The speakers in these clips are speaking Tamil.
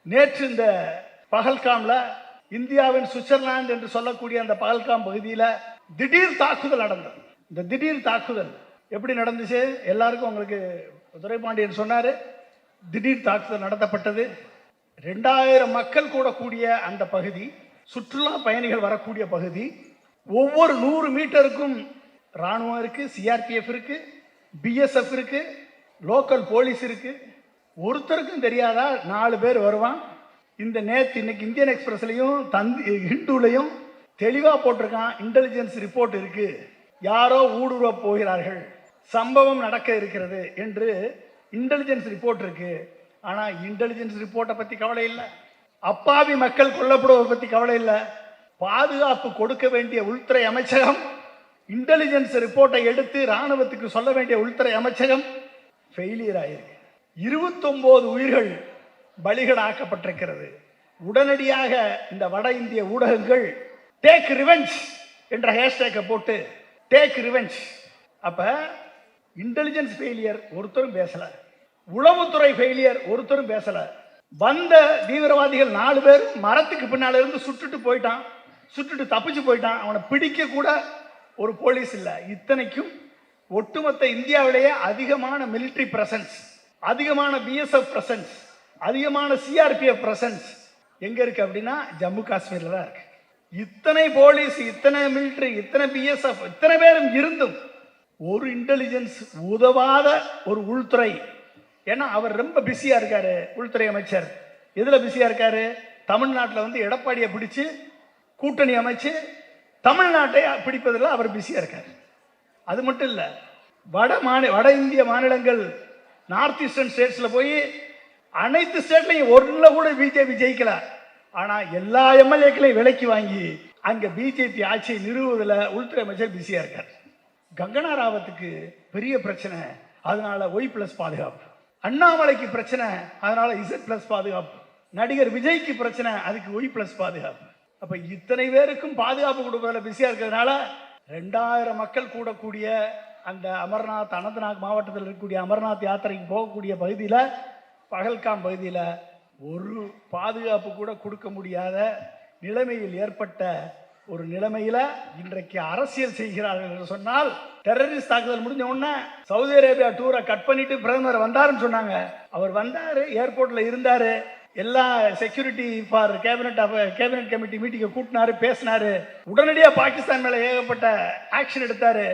நேற்று இந்த பகல்காம்ல இந்தியாவின் சுவிட்சர்லாந்து என்று சொல்லக்கூடிய அந்த பகல்காம் பகுதியில் திடீர் தாக்குதல் நடந்தது. இந்த திடீர் தாக்குதல் எப்படி நடந்துச்சு எல்லாருக்கும் உங்களுக்கு துரைபாண்டியன் சொன்னாரு. திடீர் தாக்குதல் நடத்தப்பட்டது. 2000 மக்கள் கூடக்கூடிய அந்த பகுதி, சுற்றுலா பயணிகள் வரக்கூடிய பகுதி. ஒவ்வொரு 100 மீட்டருக்கும் ராணுவம் இருக்கு, சிஆர்பிஎஃப் இருக்கு, பிஎஸ்எஃப் இருக்கு, லோக்கல் போலீஸ் இருக்கு. ஒருத்தருக்கும் தெரியாதா 4 பேர் வருவான். இந்த இன்னைக்கு இந்தியன் எக்ஸ்பிரஸ்லையும் ஹிந்துலையும் தெளிவா போட்டிருக்கான். இன்டெலிஜென்ஸ் ரிப்போர்ட் இருக்கு, யாரோ ஊடுருவ போகிறார்கள், சம்பவம் நடக்க இருக்கிறது என்று இன்டெலிஜென்ஸ் ரிப்போர்ட் இருக்கு. ஆனா இன்டெலிஜென்ஸ் ரிப்போர்ட்டை பத்தி கவலை இல்லை, அப்பாவி மக்கள் கொல்லப்படுவதை பத்தி கவலை இல்லை. பாதுகாப்பு கொடுக்க வேண்டிய உள்துறை அமைச்சகம் இன்டெலிஜென்ஸ் ரிப்போர்ட்டை எடுத்து ராணுவத்துக்கு சொல்ல வேண்டிய உள்துறை அமைச்சகம் ஃபெயிலியர் ஆயிருக்கு. 29 உயிர்கள் பலிகடாக்கப்பட்டிருக்கிறது. உடனடியாக இந்த வட இந்திய ஊடகங்கள் டேக் ரிவெஞ்ச் என்ற ஹேஷ்டேக்கை போட்டு டேக் ரிவெஞ்ச். அப்ப இன்டெலிஜென்ஸ் ஃபெயிலியர் ஒருத்தரும் பேசல, உளவுத்துறை ஃபெயிலியர் ஒருத்தரும் பேசல. வந்த தீவிரவாதிகள் 4 பேர் மரத்துக்கு பின்னால இருந்து சுட்டுட்டு போயிட்டான், சுட்டுட்டு தப்பிச்சு போயிட்டான். அவனை பிடிக்க கூட ஒரு போலீஸ் இல்லை. இத்தனைக்கும் ஒட்டுமொத்த இந்தியாவிலேயே அதிகமான மிலிட்டரி பிரசன்ஸ், அதிகமான பிஎஸ்எஃப் பிரசன்ஸ், அதிகமான சிஆர்பிஎஃப் பிரசன்ஸ் எங்க இருக்கு அப்படின்னா ஜம்மு காஷ்மீர்ல தான் இருக்கு. இத்தனை போலீஸ், இத்தனை மிலிட்டரி, இத்தனை பிஎஸ்எஃப், இத்தனை பேரும் இருந்தும் ஒரு இன்டெலிஜென்ஸ் உதவாத ஒரு உள்துறை. ஏன்னா அவர் ரொம்ப பிஸியா இருக்காரு. உள்துறை அமைச்சர் எதுல பிஸியா இருக்காரு? தமிழ்நாட்டில் வந்து எடப்பாடியை பிடிச்சு கூட்டணி அமைச்சு தமிழ்நாட்டை பிடிப்பதில் அவர் பிஸியா இருக்காரு. அது மட்டும் இல்ல, வட இந்திய மாநிலங்கள், நார்த் ஈஸ்டர்ன் ஸ்டேட்ஸ்ல போய் அனைத்து ஸ்டேட்லையும் ஒருல கூட பிஜேபி ஜெயிக்கல. ஆனா எல்லா எம்எல்ஏக்களையும் விலைக்கு வாங்கி அங்க பிஜேபி ஆட்சியை நிறுவுவதில் உள்துறை அமைச்சர் பிஸியா இருக்கார். கங்கனா ராவத்துக்கு பெரிய பிரச்சனை, அதனால Y+ பாதுகாப்பு. அண்ணாமலைக்கு பிரச்சனை, அதனால Z+ பாதுகாப்பு. நடிகர் விஜய்க்கு பிரச்சனை, அதுக்கு Y+ பாதுகாப்பு. அப்ப இத்தனை பேருக்கும் பாதுகாப்பு கொடுப்பதில் பிஸியா இருக்கிறதுனால 2000 மக்கள் கூடக்கூடிய அந்த அமர்நாத், அனந்தநாக் மாவட்டத்தில் இருக்கக்கூடிய அமர்நாத் யாத்திரைக்கு போகக்கூடிய பகுதியில், பகல்காம் பகுதியில் ஒரு பாதுகாப்பு கூட கொடுக்க முடியாத நிலைமையில் ஏற்பட்ட ஒரு நிலைமையில இன்றைக்கு அரசியல் செய்கிறார்கள் என்று சொன்னால், டெரரிஸ்ட் தாக்குதல் முடிஞ்ச உடனே சவுதி அரேபியா டூரை கட் பண்ணிட்டு பிரதமர் வந்தாருன்னு சொன்னாங்க. அவர் வந்தாரு, ஏர்போர்ட்ல இருந்தாரு, எல்லா செக்யூரிட்டி ஃபார் கேபினட் கமிட்டி மீட்டிங்கை கூட்டினாரு, பேசினாரு. உடனடியாக பாகிஸ்தான் மேல ஏகப்பட்ட ஆக்ஷன் எடுத்தாரு.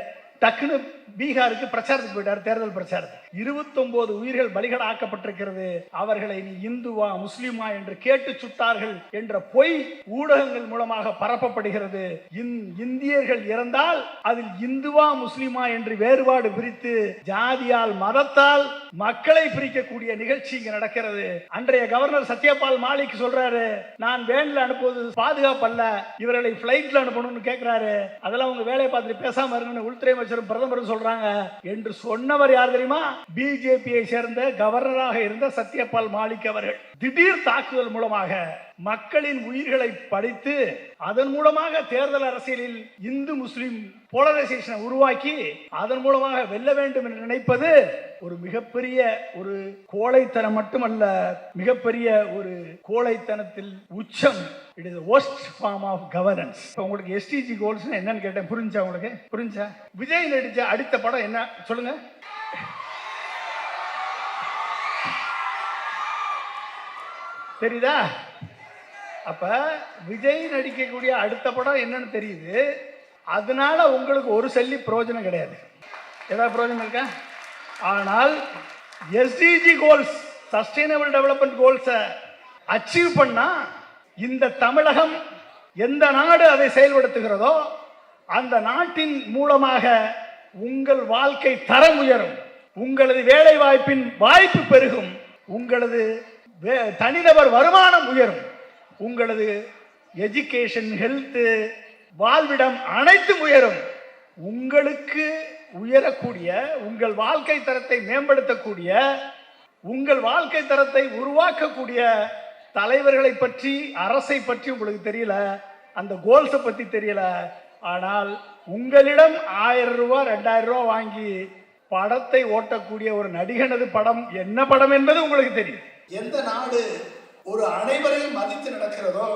டக்குன்னு பீகாருக்கு பிரச்சாரத்துக்கு போயிட்டார், தேர்தல் பிரச்சாரத்துக்கு. 29 உயிர்கள் பலிகடாக்கப்பட்டிருக்கிறது. அவர்களை நீ இந்துவா முஸ்லிமா என்று கேட்டு சுட்டார்கள் என்ற பொய் ஊடகங்கள் மூலமாக பரப்பப்படுகிறது. இந்தியர்கள் இறந்தால் அதில் இந்துவா முஸ்லிமா என்று வேறுபாடு பிரித்து ஜாதியால் மதத்தால் மக்களை பிரிக்கக்கூடிய நிகழ்ச்சி இங்க நடக்கிறது. அன்றைய கவர்னர் சத்யபால் மாலிக் சொல்றாரு, நான் வேன்ல அனுப்புவது பாதுகாப்பு அல்ல, இவர்களை பிளைட்ல அனுப்பணும்னு கேட்கிறாரு. அதெல்லாம் உங்க வேலையை பார்த்துட்டு பேசாம இருங்கன்னு உள்துறை அமைச்சரும் பிரதமரும் சொல்றாங்க என்று சொன்னவர் யார் தெரியுமா? பிஜேபியை சேர்ந்த கவர்னராக இருந்த சத்யபால் மாலிக் அவர்கள். திடீர் தாக்குதல் மூலமாக மக்களின் உயிர்களை பறித்து அதன் மூலமாக தேர்தல் அரசியலில் இந்து முஸ்லிம் போலரைசேஷனை உருவாக்கி அதன் மூலமாக வெல்ல வேண்டும் என்று நினைப்பது ஒரு மிகப்பெரிய ஒரு கோழைத்தனம் மட்டுமல்ல, மிகப்பெரிய ஒரு கோழைத்தனத்தில் உச்சம். It is worst form of governance. உங்களுக்கு SDG கோல்ஸ் என்னன்னு கேட்டேன், புரிஞ்சா? உங்களுக்கு புரிஞ்சா? விஜய் நடிச்ச அடுத்த படம் என்ன சொல்லுங்க? தெரியுதா? அப்ப விஜய் நடிக்கக்கூடிய அடுத்த படம் என்னன்னு தெரியுது. அதனால உங்களுக்கு ஒரு செல்லி பிரயோஜனம் கிடையாது. ஏதாவது பிரயோஜனம் இருக்கா? ஆனால் SDG கோல்ஸ், சஸ்டைனபிள் டெவலப்மெண்ட் கோல்ஸை அச்சீவ் பண்ணா இந்த தமிழகம் எந்த நாடு அதை செயல்படுத்துகிறதோ அந்த நாட்டின் மூலமாக உங்கள் வாழ்க்கை தரம் உயரும், உங்களது வேலை வாய்ப்பின் வாய்ப்பு பெருகும், உங்களது தனிநபர் வருமானம் உயரும், உங்களது எஜுகேஷன், ஹெல்த், வாழ்விடம் அனைத்தும் உயரும். உங்களுக்கு உயரக்கூடிய, உங்கள் வாழ்க்கை தரத்தை மேம்படுத்தக்கூடிய, உங்கள் வாழ்க்கை தரத்தை உருவாக்கக்கூடிய தலைவர்களை பற்றி, அரசை பற்றி உங்களுக்கு தெரியல, அந்த கோல்ஸை பற்றி தெரியல. ஆனால் உங்களிடம் 1000 ரூபாய் 2000 ரூபாய் வாங்கி படத்தை ஓட்டக்கூடிய ஒரு நடிகனது படம் என்ன படம் என்பது உங்களுக்கு தெரியும். எந்த நாடு ஒரு அனைவரையும் மதித்து நடக்கிறதோ,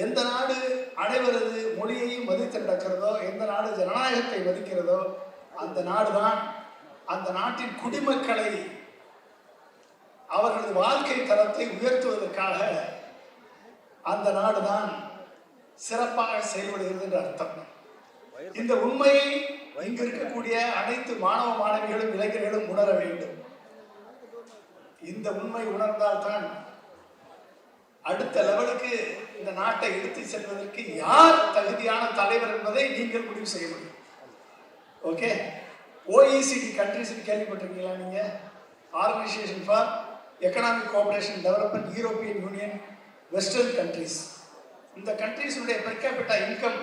எந்த நாடு அனைவரது மொழியையும் மதித்து நடக்கிறதோ, எந்த நாடு ஜனநாயகத்தை மதிக்கிறதோ, அந்த நாடுதான் அந்த நாட்டின் குடிமக்களை அவர்களது வாழ்க்கை தரத்தை உயர்த்துவதற்காக அந்த நாடுதான் சிறப்பாக செயல்படுகிறது என்று அர்த்தம். இந்த உண்மையை இங்கு இருக்கக்கூடிய அனைத்து மாணவ மாணவிகளும் இளைஞர்களும் உணர வேண்டும். இந்த உண்மை உணர்ந்தால்தான் அடுத்த லெவலுக்கு இந்த நாட்டை எடுத்து செல்வதற்கு யார் தகுதியான தலைவர் என்பதை நீங்கள் முடிவு செய்ய முடியும். ஓகே, OECD கண்ட்ரிஸ் கேள்விப்பட்டிருக்கீங்களா நீங்க? Organisation for economic cooperation development, European union, western countries. இந்த கண்ட்ரிஸுடைய பெர் கேபிட்டா இன்கம்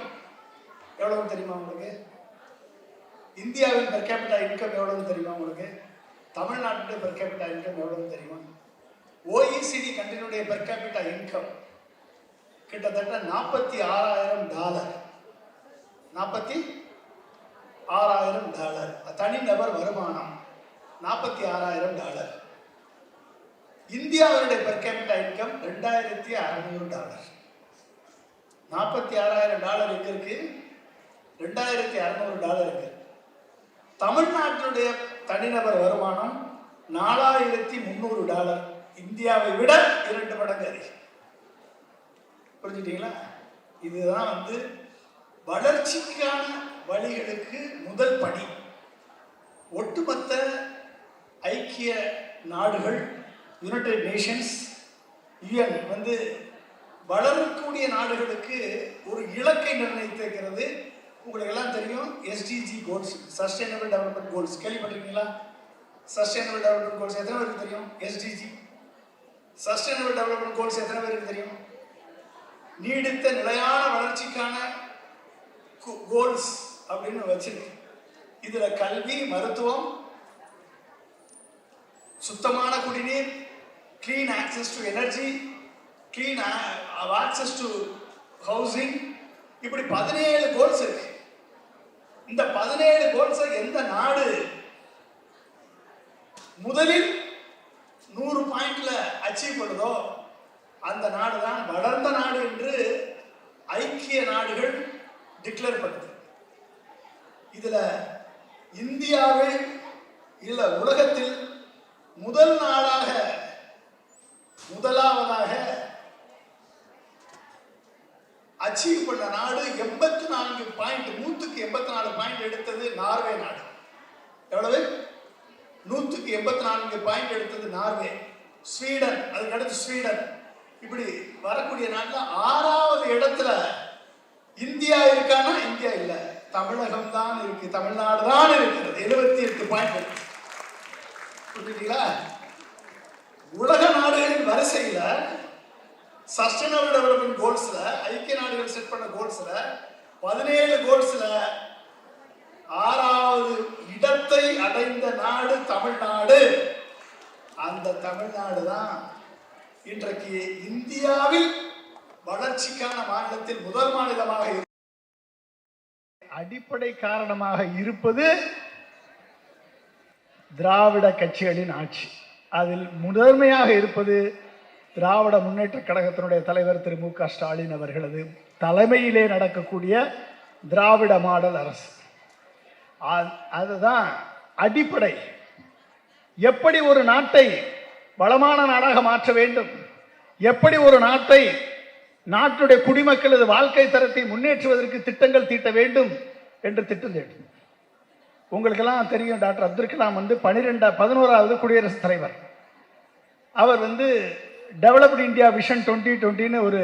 எவ்வளவு தெரியுமா உங்களுக்கு? இந்தியாவின் பெர் கேபிட்டா இன்கம் எவ்வளவு தெரியுமா உங்களுக்கு? தமிழ்நாட்டுடைய பெர் கேபிட்டா இன்கம் எவ்வளவு தெரியுமா? OECD கண்ட்ரியினுடைய பெர் கேபிட்டா இன்கம் கிட்டத்தட்ட $46,000. $46,000 தனிநபர் வருமானம். $46,000. இந்தியாவுடைய பெர் கேபிட்டா இன்கம் $2,600. $46,000 எங்க இருக்கு? $2,600 இருக்கு. தமிழ்நாட்டினுடைய தனிநபர் வருமானம் $4,300. இந்தியாவை விட 2 மடங்கு அதிகம். புரிஞ்சுட்டீங்களா? இதுதான் வளர்ச்சிக்கான வழிகளுக்கு முதல் படி. ஒட்டுமொத்த ஐக்கிய நாடுகள், யுனைடெட் நேஷன்ஸ், UN வளரக்கூடிய நாடுகளுக்கு ஒரு இலக்கை நிர்ணயித்திருக்கிறது. உங்களுக்கு எல்லாம் தெரியும், SDG goals, sustainable development goals. கேள்விப்பட்டிருக்கீங்களா? சஸ்டைனபிள் டெவலப்மெண்ட் கோல்ஸ் எத்தனை பேருக்கு தெரியும்? SDG சஸ்டைனபிள் டெவலப்மெண்ட் கோல்ஸ் எத்தனை பேருக்கு தெரியும்? நீடித்த நிலையான வளர்ச்சிக்கான கோல்ஸ் அப்படின்னு வச்சிருக்கு. இதுல கல்வி, மருத்துவம், சுத்தமான குடிநீர், clean access to energy, clean access to housing, இப்படி 17 கோல்ஸ் இருக்கு. இந்த 17 கோல்ஸை எந்த நாடு முதலில் 100 பாயிண்ட்ல அச்சீவ் பண்ணுதோ அந்த நாடு தான் வளர்ந்த நாடு என்று ஐக்கிய நாடுகள் டிக்ளேர் பண்ணுது. இதுல இந்தியாவில் இல்ல உலகத்தில் முதலாவதாக அச்சீவ் பண்ண நாடு 84 பாயிண்ட், 184 பாயிண்ட் எடுத்தது நார்வே நாடு. எவ்வளவு? 184 பாயிண்ட் எடுத்தது நார்வே. ஸ்வீடன், அதுக்கு அடுத்து ஸ்வீடன். இப்படி வரக்கூடிய நாட்டில் 6வது இடத்துல இந்தியா இருக்கானா? இந்தியா இல்ல, தமிழகம் தான் இருக்கு, தமிழ்நாடு தான் இருக்கிறது. 78 பாயிண்ட். புரிஞ்சுட்டீங்களா? உலக நாடுகளின் வரிசையில சஸ்டைனபிள் டெவலப்மெண்ட் கோல்ஸ்ல, ஐக்கிய நாடுகள் செட் பண்ண கோல்ஸ்ல 17 கோல்ஸ்ல 6வது இடத்தை அடைந்த நாடு தமிழ்நாடு. அந்த தமிழ்நாடு தான் இன்றைக்கு இந்தியாவில் வளர்ச்சிக்கான மாநிலத்தில் முதல் மாநிலமாக அடிப்படை காரணமாக இருப்பது திராவிட கட்சிகளின் ஆட்சி. அதில் முதன்மையாக இருப்பது திராவிட முன்னேற்ற கழகத்தினுடைய தலைவர் திரு மு க ஸ்டாலின் அவர்களது தலைமையிலே நடக்கக்கூடிய திராவிட மாடல் அரசு. அதுதான் அடிப்படை. எப்படி ஒரு நாட்டை வளமான நாடாக மாற்ற வேண்டும், எப்படி ஒரு நாட்டை, நாட்டுடைய குடிமக்களது வாழ்க்கை தரத்தை முன்னேற்றுவதற்கு திட்டங்கள் தீட்ட வேண்டும் என்று திட்டம் தீட்டும். உங்களுக்கெல்லாம் தெரியும், டாக்டர் அப்துல் கலாம் 11வது குடியரசுத் தலைவர். அவர் டெவலப்டு இந்தியா விஷன் 2020 ஒரு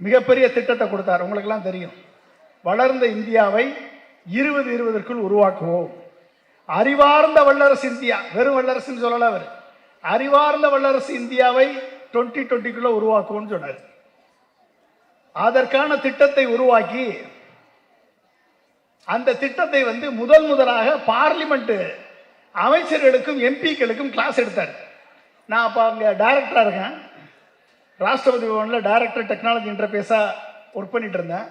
மிகப்பெரிய திட்டத்தை கொடுத்தார். உங்களுக்கெல்லாம் தெரியும், வளர்ந்த இந்தியாவை 2020 உருவாக்குவோம். அறிவார்ந்த வல்லரசு இந்தியா, வெறும் வல்லரசுன்னு சொல்லல, அவர் அறிவார்ந்த வல்லரசு இந்தியாவை 2020 உருவாக்குவோம்னு சொன்னார். அதற்கான திட்டத்தை உருவாக்கி அந்த திட்டத்தை முதலாக பார்லிமெண்ட் அமைச்சர்களுக்கும் எம்பிக்களுக்கும் கிளாஸ் எடுத்தார். நான் அப்போ அங்கே டைரக்டராக இருக்கேன், ராஷ்டிரபதி பவனில் டைரக்டர் டெக்னாலஜி இன்டர்ஃபேஸாக ஒர்க் பண்ணிட்டு இருந்தேன்.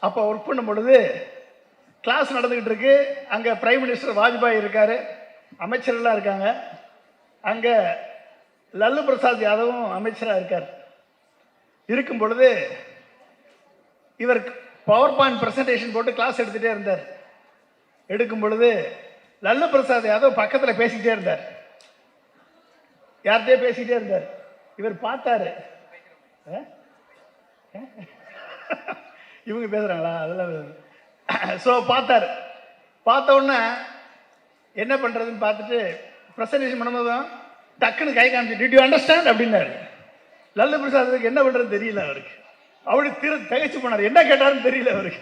அப்போ ஒர்க் பண்ணும் பொழுது கிளாஸ் நடந்துக்கிட்டு இருக்கு. அங்கே பிரைம் மினிஸ்டர் வாஜ்பாய் இருக்கார், அமைச்சர்கள்லாம் இருக்காங்க. அங்கே லல்லு பிரசாத் யாதவும் அமைச்சராக இருக்கார். இருக்கும் பொழுது இவர் பவர் பாயிண்ட் பிரசன்டேஷன் போட்டு கிளாஸ் எடுத்துகிட்டே இருந்தார். எடுக்கும் பொழுது லல்லு பிரசாத் யாதவ் பக்கத்தில் பேசிக்கிட்டே இருந்தார். யார்கிட்டயே பேசிக்கிட்டே இருந்தார். இவர் பார்த்தாரு, இவங்க பேசுகிறாங்களா அதெல்லாம். ஸோ பார்த்தார். பார்த்த உடனே என்ன பண்ணுறதுன்னு பார்த்துட்டு ப்ரெசன்டேஷன் பண்ணும்போதும் டக்குன்னு கை காமிச்சு டிட் யூ அண்டர்ஸ்டாண்ட் அப்படின்னாரு. லல்லு பிரசாத்துக்கு என்ன பண்ணுறதுன்னு தெரியல அவருக்கு. அவரு திகைச்சு போனார். என்ன கேட்டாருன்னு தெரியல அவருக்கு.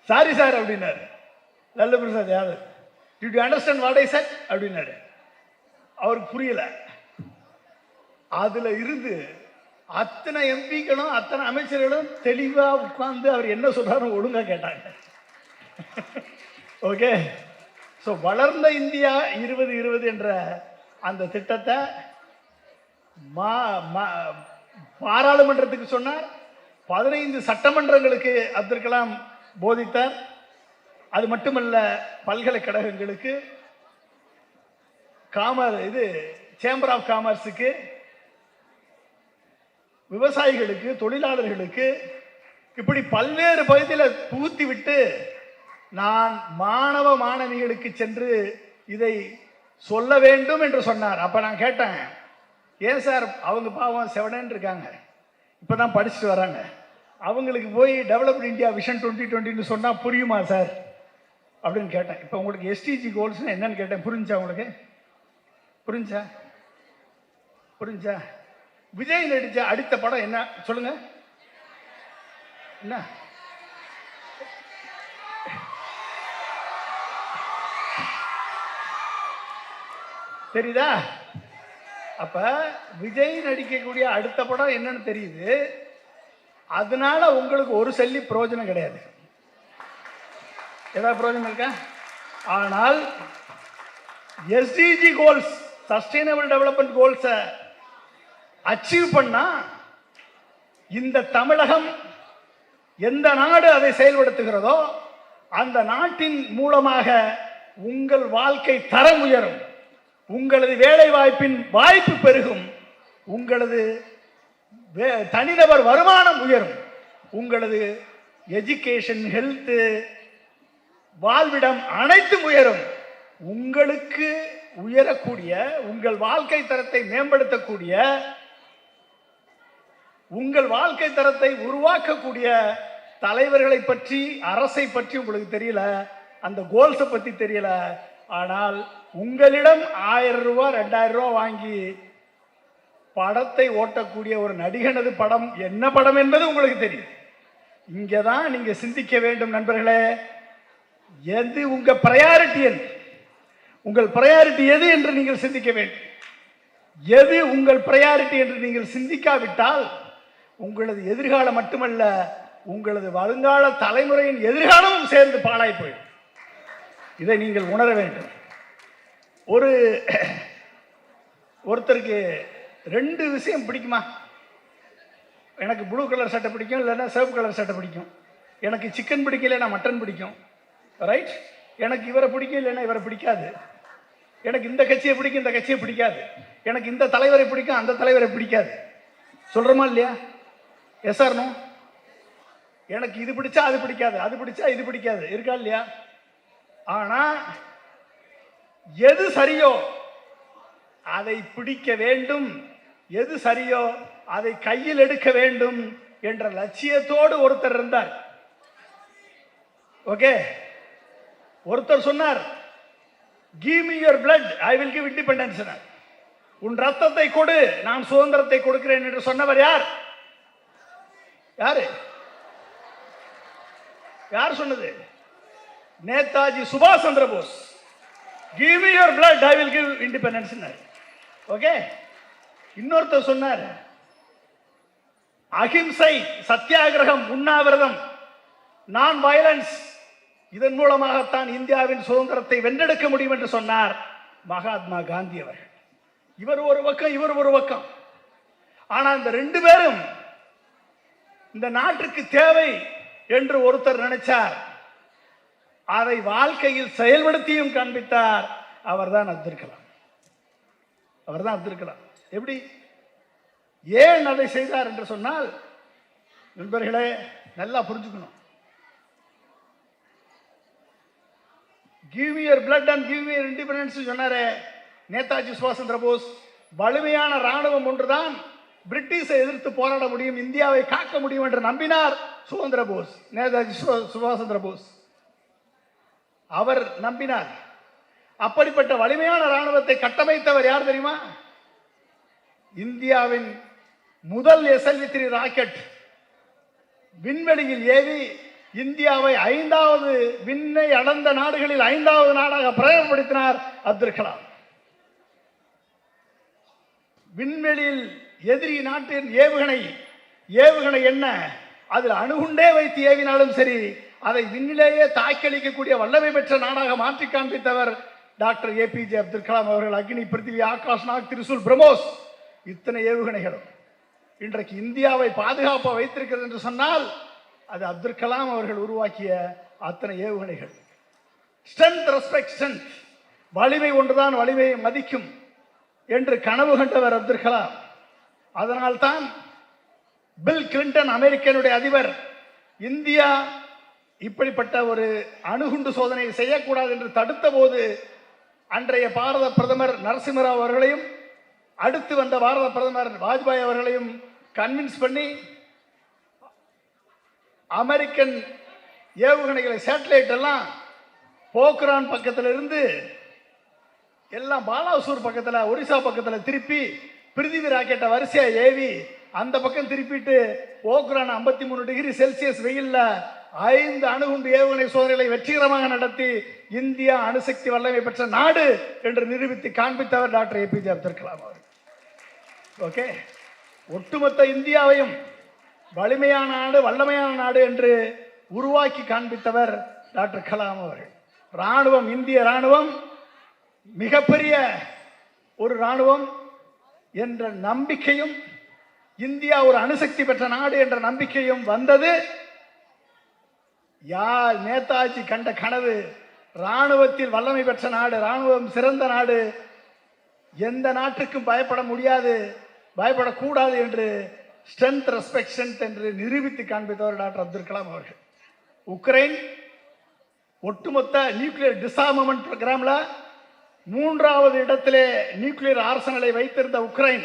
சாரி சார் அப்படின்னாரு. Lalu Prasad Yadav did you understand what I set அப்படின்னாரு. அவருக்கு புரியல. அதுல இருந்து அத்தனை எம்பிக்களும் அத்தனை அமைச்சர்களும் தெளிவா உட்கார்ந்து அவர் என்ன சொல்றாரு ஒழுங்கா கேட்டாங்க. ஓகே. ஸோ வளர்ந்த இந்தியா 2020 என்ற அந்த திட்டத்தை பாராளுமன்றத்துக்கு சொன்னார். 15 சட்டமன்றங்களுக்கு அப்துல் கலாம் போதித்தார். அது மட்டுமல்ல, பல்கலைக்கழகங்களுக்கு, சேம்பர் ஆஃப் காமர்ஸுக்கு, விவசாயிகளுக்கு, தொழிலாளர்களுக்கு, இப்படி பல்வேறு பகுதியில் புகுத்தி விட்டு நான் மாணவ மாணவிகளுக்கு சென்று இதை சொல்ல வேண்டும் என்று சொன்னார். அப்ப நான் கேட்டேன், ஏன் சார் அவங்க பாவம் செவனேன்னு இருக்காங்க, இப்பதான் படிச்சுட்டு வராங்க, அவங்களுக்கு போய் டெவலப்டு இந்தியா விஷன் 2020 சொன்னா புரியுமா சார் அப்படின்னு கேட்டேன். இப்போ உங்களுக்கு எஸ்டிஜி கோல்ஸ் என்னன்னு கேட்டேன். புரிஞ்சா உங்களுக்கு? புரிஞ்சா? விஜய் நடிச்ச அடுத்த படம் என்ன சொல்லுங்க? என்ன தெரியுதா? அப்ப விஜய் நடிக்கக்கூடிய அடுத்த படம் என்னன்னு தெரியுது. அதனால உங்களுக்கு ஒரு செல்லி பிரயோஜனம் கிடையாது. ஏதாவது பிரயோஜனம் இருக்கா? ஆனால் எஸ்டிஜி கோல்ஸ், சஸ்டைனபிள் டெவலப்மெண்ட் கோல்ஸை அச்சீவ் பண்ணா இந்த தமிழகம் எந்த நாடு அதை செயல்படுத்துகிறதோ அந்த நாட்டின் மூலமாக உங்கள் வாழ்க்கை தரம் உயரும், உங்களது வேலை வாய்ப்பின் வாய்ப்பு பெருகும், உங்களது தனிநபர் வருமானம் உயரும், உங்களது எஜுகேஷன், ஹெல்த், வாழ்விடம் அனைத்தும் உயரும். உங்களுக்கு உயரக்கூடிய, உங்கள் வாழ்க்கை தரத்தை மேம்படுத்தக்கூடிய, உங்கள் வாழ்க்கை தரத்தை உருவாக்கக்கூடிய தலைவர்களை பற்றி, அரசை பற்றி உங்களுக்கு தெரியல, அந்த கோல்ஸை பற்றி தெரியல. ஆனால் உங்களிடம் 1000 ரூபாய் 2000 ரூபாய் வாங்கி படத்தை ஓட்டக்கூடிய ஒரு நடிகனது படம் என்ன படம் என்பது உங்களுக்கு தெரியும். இங்கதான் நீங்க சிந்திக்க வேண்டும் நண்பர்களே. எது உங்க பிரையாரிட்டி? உங்கள் பிரையாரிட்டி எது என்று நீங்கள் சிந்திக்க வேண்டும். எது உங்கள் பிரையாரிட்டி என்று நீங்கள் சிந்திக்காவிட்டால் உங்களது எதிர்காலம் மட்டுமல்ல, உங்களது வருங்கால தலைமுறையின் எதிர்காலமும் சேர்ந்து பாழாய் போயிடும். இதை நீங்கள் உணர வேண்டும். ஒருத்தருக்கு 2 விஷயம் பிடிக்குமா? எனக்கு ப்ளூ கலர் சட்டை பிடிக்கும், இல்லைன்னா சிவப்பு கலர் சட்டை பிடிக்கும். எனக்கு சிக்கன் பிடிக்கல, நான் மட்டன் பிடிக்கும். ரைட்? எனக்கு இவரை பிடிக்கும், இல்லைன்னா இவரை பிடிக்காது. எனக்கு இந்த கட்சியை பிடிக்கும், இந்த கட்சியை பிடிக்காது. எனக்கு இந்த தலைவரை பிடிக்கும், அந்த தலைவரை பிடிக்காது. சொல்றோமா இல்லையா? Yes or no? எனக்கு இது பிடிச்சா அது பிடிக்காது, அது பிடிச்சா இது பிடிக்காது. இருக்கா இல்லையா? ஆனா எது சரியோ அதை பிடிக்க வேண்டும், எது சரியோ அதை கையில் எடுக்க வேண்டும் என்ற லட்சியத்தோடு ஒருத்தர் இருந்தார். ஓகே. ஒருத்தர் சொன்னார், give me your blood, I will give independence. உன் ரத்தத்தை கொடு, நான் சுதந்திரத்தை கொடுக்கிறேன் என்று சொன்னவர் யார்? யார் சொன்னது? நேதாஜி சுபாஷ் Chandra Bose. give me your blood, I will give independence. Okay. இன்னொருத்தர் சொன்னார், அகிம்சை, சத்தியாகிரகம், உண்ணாவிரதம், நான் வயலன்ஸ், இதன் மூலமாகத்தான் இந்தியாவின் சுதந்திரத்தை வென்றெடுக்க முடியும் என்று சொன்னார் மகாத்மா காந்தி அவர்கள். இவர் ஒரு பக்கம், இவர் ஒரு பக்கம். ஆனா இந்த 2 பேரும் இந்த நாட்டுக்கு தேவை என்று ஒருத்தர் நினைச்சார், அதை வாழ்க்கையில் செயல்படுத்தியும் காண்பித்தார். அவர்தான் அப்துல் கலாம். எப்படி, ஏன் அதை செய்தார் என்று சொன்னால், நண்பர்களே நல்லா புரிஞ்சுக்கணும். Give me your blood and give me your independence சொன்னாரே நேதாஜி சுபாஷ் சந்திர போஸ். வலிமையான ராணுவம் ஒன்றுதான் பிரிட்டிஷை எதிர்த்து போராட முடியும், இந்தியாவை காக்க முடியும் என்று நம்பினார் சுதந்திர போஸ், நேதாஜி சுபாஷ் சந்திர போஸ். அவர் நம்பினார். அப்படிப்பட்ட வலிமையான ராணுவத்தை கட்டமைத்தவர் யார் தெரியுமா? இந்தியாவின் முதல் SLV-3 ராக்கெட் விண்வெளியில் ஏவி இந்தியாவை 5வது விண்ணை அடர்ந்த நாடுகளில் 5வது நாடாக பிரயோகப்படுத்தினார் அப்துல் கலாம். விண்வெளியில் எதிரி நாட்டின் ஏவுகணை என்ன, அதில் அணுகுண்டே வைத்து ஏவினாலும் சரி, அதை விண்ணிலேயே தாக்கலிக்கக்கூடிய வல்லமை பெற்ற நாடாக மாற்றி காண்பித்தவர் டாக்டர் APJ அப்துல் கலாம் அவர்கள். அக்னி, பிருத்திவி, ஆகாஷ், நாக், திரிசூல், பிரம்மோஸ், இத்தனை ஏவுகணைகளும் இன்றைக்கு இந்தியாவை பாதுகாப்பாக வைத்திருக்கிறது என்று சொன்னால் அது அப்துல் கலாம் அவர்கள் உருவாக்கிய அத்தனை ஏவுகணைகள். ஸ்ட்ரென்த் ரெஸ்பெக்ட் ஸ்ட்ரென்த், வலிமை ஒன்றுதான் வலிமையை மதிக்கும் என்று கனவு கண்டவர் அப்துல் கலாம். அதனால்தான் பில் கிளின்டன் அமெரிக்கனுடைய அதிபர் இந்தியா இப்படிப்பட்ட ஒரு அணுகுண்டு சோதனை செய்யக்கூடாது என்று தடுத்த போது அன்றைய பாரத பிரதமர் நரசிம்மராவ் அவர்களையும் அடுத்து வந்த பாரத பிரதமர் வாஜ்பாய் அவர்களையும் கன்வின்ஸ் பண்ணி அமெரிக்கன் ஏவுகணைகளை சேட்டலைட் எல்லாம் போக்ரான் பக்கத்தில் இருந்து எல்லாம் பாலாசூர் பக்கத்தில், ஒரிசா பக்கத்தில் திருப்பி பிருத்திவி ராக்கெட்டை வரிசையா ஏவி அந்த பக்கம் திருப்பிட்டு போக்ரான் 53 டிகிரி செல்சியஸ் வெயில்ல 5 அணுகுண்டு ஏவுகணை சோதனைகளை வெற்றிகரமாக நடத்தி இந்தியா அணுசக்தி வல்லமை பெற்ற நாடு என்று நிரூபித்து காண்பித்தவர் டாக்டர் APJ அப்துல் கலாம் அவர்கள். ஓகே, ஒட்டுமொத்த இந்தியாவையும் வலிமையான நாடு, வல்லமையான நாடு என்று உருவாக்கி காண்பித்தவர் டாக்டர் கலாம் அவர்கள். ராணுவம், இந்திய ராணுவம் மிகப்பெரிய ஒரு ராணுவம் என்ற நம்பிக்கையும், இந்தியா ஒரு அணுசக்தி பெற்ற நாடு என்ற நம்பிக்கையும் வந்தது யார்? நேதாஜி கண்ட கனவு, ராணுவத்தில் வல்லமை பெற்ற நாடு, ராணுவம் சிறந்த நாடு, எந்த நாட்டுக்கும் பயப்பட முடியாது, பயப்படக்கூடாது என்று ஸ்ட்ரென்த் ரெஸ்பெக்ட் ஸ்ட்ரென்த் என்று நிரூபித்து காண்பித்தவர் டாக்டர் அப்துல் கலாம் அவர்கள். உக்ரைன் ஒட்டுமொத்த நியூக்ளியர் டிசார்மமெண்ட் ப்ரோக்ராம்ல 3வது இடத்திலே நியூக்ளியர் ஆர்சனலை வைத்திருந்த உக்ரைன்